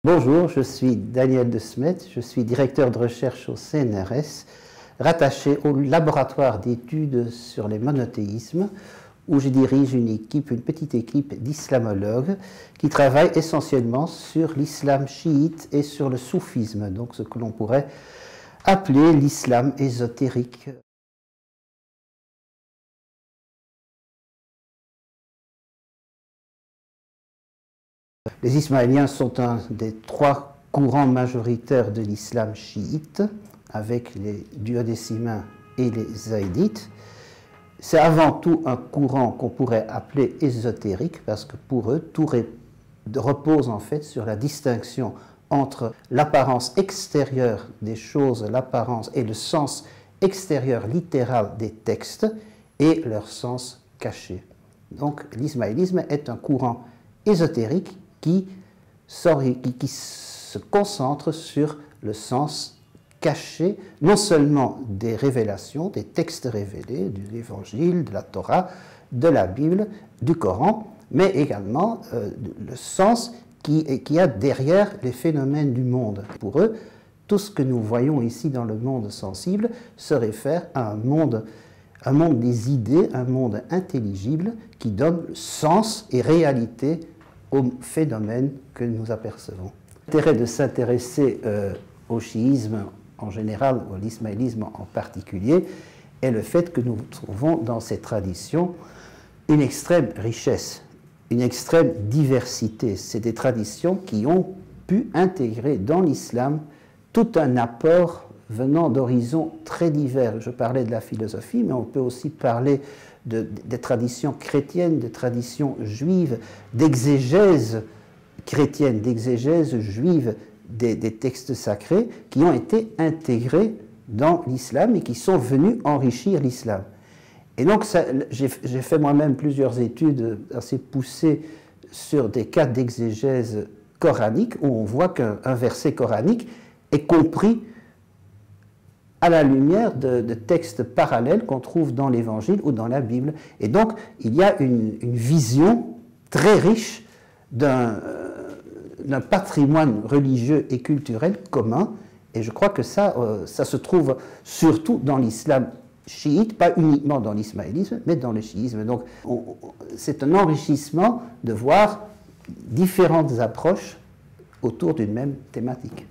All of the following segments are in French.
Bonjour, je suis Daniel De Smet, je suis directeur de recherche au CNRS, rattaché au laboratoire d'études sur les monothéismes, où je dirige une petite équipe d'islamologues qui travaillent essentiellement sur l'islam chiite et sur le soufisme, donc ce que l'on pourrait appeler l'islam ésotérique. Les Ismaéliens sont un des trois courants majoritaires de l'islam chiite, avec les duodécimains et les zaïdites. C'est avant tout un courant qu'on pourrait appeler ésotérique, parce que pour eux, tout repose en fait sur la distinction entre l'apparence extérieure des choses, l'apparence et le sens extérieur littéral des textes, et leur sens caché. Donc l'ismaélisme est un courant ésotérique qui se concentre sur le sens caché, non seulement des révélations, des textes révélés, de l'Évangile, de la Torah, de la Bible, du Coran, mais également le sens qui y a derrière les phénomènes du monde. Pour eux, tout ce que nous voyons ici dans le monde sensible se réfère à un monde des idées, un monde intelligible qui donne sens et réalité aux phénomènes que nous apercevons. L'intérêt de s'intéresser au chiisme en général, ou à l'ismaélisme en particulier, est le fait que nous trouvons dans ces traditions une extrême richesse, une extrême diversité. C'est des traditions qui ont pu intégrer dans l'islam tout un apport venant d'horizons très divers. Je parlais de la philosophie, mais on peut aussi parler des traditions chrétiennes, des traditions juives, d'exégèse chrétienne, d'exégèse juive des textes sacrés qui ont été intégrés dans l'islam et qui sont venus enrichir l'islam. Et donc j'ai fait moi-même plusieurs études assez poussées sur des cas d'exégèse coranique où on voit qu'un verset coranique est compris à la lumière de textes parallèles qu'on trouve dans l'Évangile ou dans la Bible. Et donc, il y a une vision très riche d'un patrimoine religieux et culturel commun, et je crois que ça se trouve surtout dans l'islam chiite, pas uniquement dans l'ismaélisme, mais dans le chiisme. Donc, c'est un enrichissement de voir différentes approches autour d'une même thématique.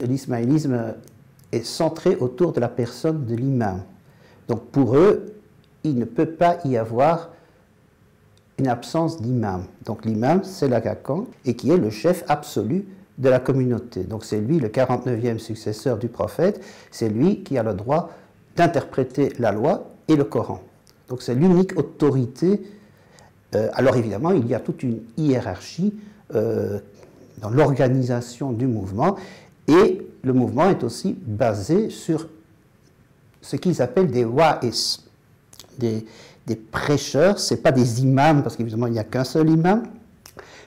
L'ismaélisme est centré autour de la personne de l'imam. Donc pour eux, il ne peut pas y avoir une absence d'imam. Donc l'imam, c'est l'aghakan, et qui est le chef absolu de la communauté. Donc c'est lui, le 49e successeur du prophète, c'est lui qui a le droit d'interpréter la loi et le Coran. Donc c'est l'unique autorité. Alors évidemment, il y a toute une hiérarchie dans l'organisation du mouvement, et le mouvement est aussi basé sur ce qu'ils appellent des wa'is, des prêcheurs. Ce n'est pas des imams, parce qu'évidemment il n'y a qu'un seul imam,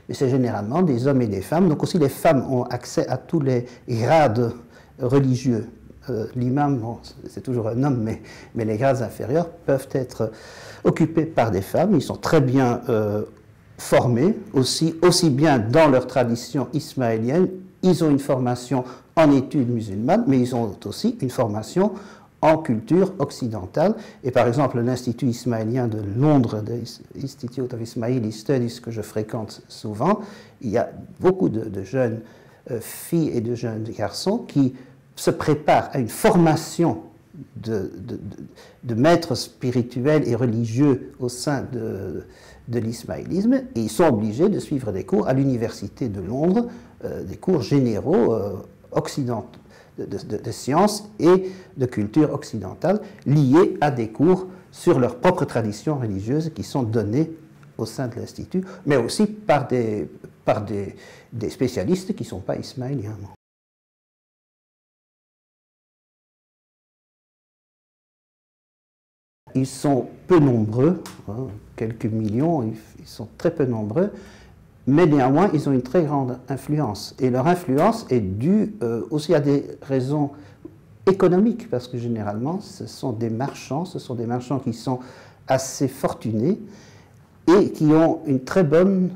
mais c'est généralement des hommes et des femmes. Donc aussi les femmes ont accès à tous les grades religieux. L'imam, bon, c'est toujours un homme, mais les grades inférieurs peuvent être occupés par des femmes. Ils sont très bien formés, aussi bien dans leur tradition ismaélienne. Ils ont une formation en études musulmanes, mais ils ont aussi une formation en culture occidentale. Et par exemple, l'Institut ismaélien de Londres, l'Institute of Ismaili Studies, que je fréquente souvent, il y a beaucoup de jeunes filles et de jeunes garçons qui se préparent à une formation de maîtres spirituels et religieux au sein de l'ismaélisme, et ils sont obligés de suivre des cours à l'Université de Londres, des cours généraux occidentaux, de sciences et de culture occidentale, liés à des cours sur leurs propres traditions religieuses qui sont donnés au sein de l'Institut, mais aussi par des spécialistes qui ne sont pas ismaéliens. Ils sont peu nombreux, hein, quelques millions, ils sont très peu nombreux, mais néanmoins, ils ont une très grande influence. Et leur influence est due aussi à des raisons économiques, parce que généralement, ce sont des marchands qui sont assez fortunés et qui ont une très bonne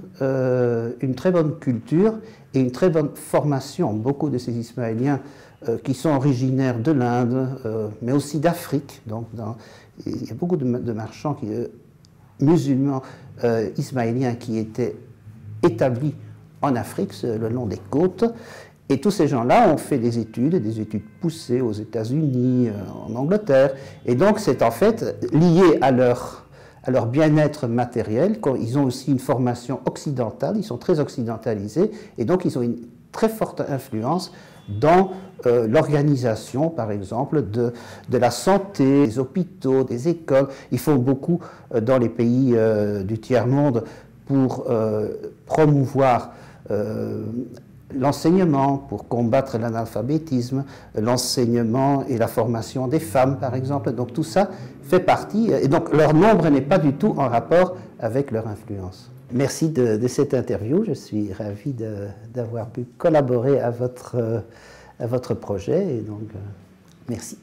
culture et une très bonne formation. Beaucoup de ces Ismaéliens qui sont originaires de l'Inde, mais aussi d'Afrique. Donc, il y a beaucoup de marchands musulmans ismaéliens qui étaient établis en Afrique, le long des côtes. Et tous ces gens-là ont fait des études poussées aux États-Unis, en Angleterre. Et donc, c'est en fait lié à leur bien-être matériel. Ils ont aussi une formation occidentale, ils sont très occidentalisés, et donc ils ont une très forte influence dans l'organisation, par exemple, de la santé, des hôpitaux, des écoles. Ils font beaucoup dans les pays du tiers-monde pour promouvoir l'enseignement, pour combattre l'analphabétisme, l'enseignement et la formation des femmes, par exemple. Donc tout ça fait partie, et donc leur nombre n'est pas du tout en rapport avec leur influence. Merci de cette interview, je suis ravi d'avoir pu collaborer à votre projet, et donc merci.